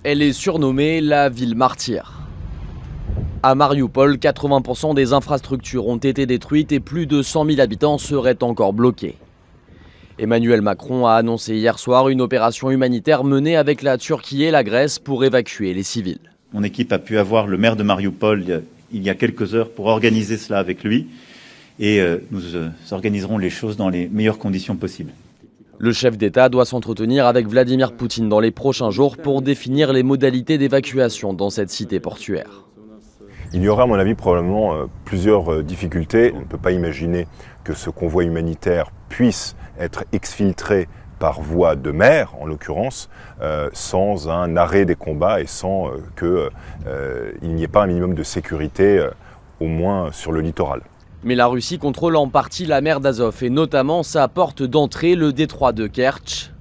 Elle est surnommée la ville martyre. À Marioupol, 80% des infrastructures ont été détruites et plus de 100 000 habitants seraient encore bloqués. Emmanuel Macron a annoncé hier soir une opération humanitaire menée avec la Turquie et la Grèce pour évacuer les civils. Mon équipe a pu avoir le maire de Marioupol il y a quelques heures pour organiser cela avec lui et nous organiserons les choses dans les meilleures conditions possibles. Le chef d'État doit s'entretenir avec Vladimir Poutine dans les prochains jours pour définir les modalités d'évacuation dans cette cité portuaire. Il y aura, à mon avis, probablement plusieurs difficultés. On ne peut pas imaginer que ce convoi humanitaire puisse être exfiltré par voie de mer, en l'occurrence, sans un arrêt des combats et sans qu'il n'y ait pas un minimum de sécurité, au moins sur le littoral. Mais la Russie contrôle en partie la mer d'Azov et notamment sa porte d'entrée, le détroit de Kertch.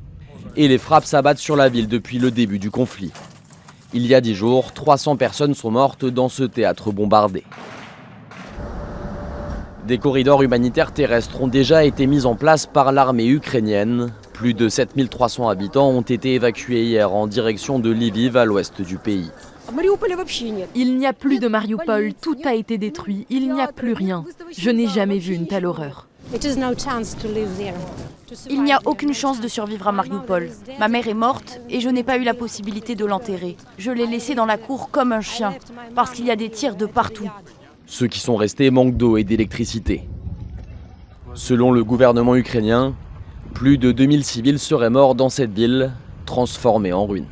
Et les frappes s'abattent sur la ville depuis le début du conflit. Il y a 10 jours, 300 personnes sont mortes dans ce théâtre bombardé. Des corridors humanitaires terrestres ont déjà été mis en place par l'armée ukrainienne. Plus de 7300 habitants ont été évacués hier en direction de Lviv à l'ouest du pays. Il n'y a plus de Marioupol, tout a été détruit, il n'y a plus rien. Je n'ai jamais vu une telle horreur. Il n'y a aucune chance de survivre à Marioupol. Ma mère est morte et je n'ai pas eu la possibilité de l'enterrer. Je l'ai laissée dans la cour comme un chien, parce qu'il y a des tirs de partout. Ceux qui sont restés manquent d'eau et d'électricité. Selon le gouvernement ukrainien, plus de 2000 civils seraient morts dans cette ville, transformée en ruine.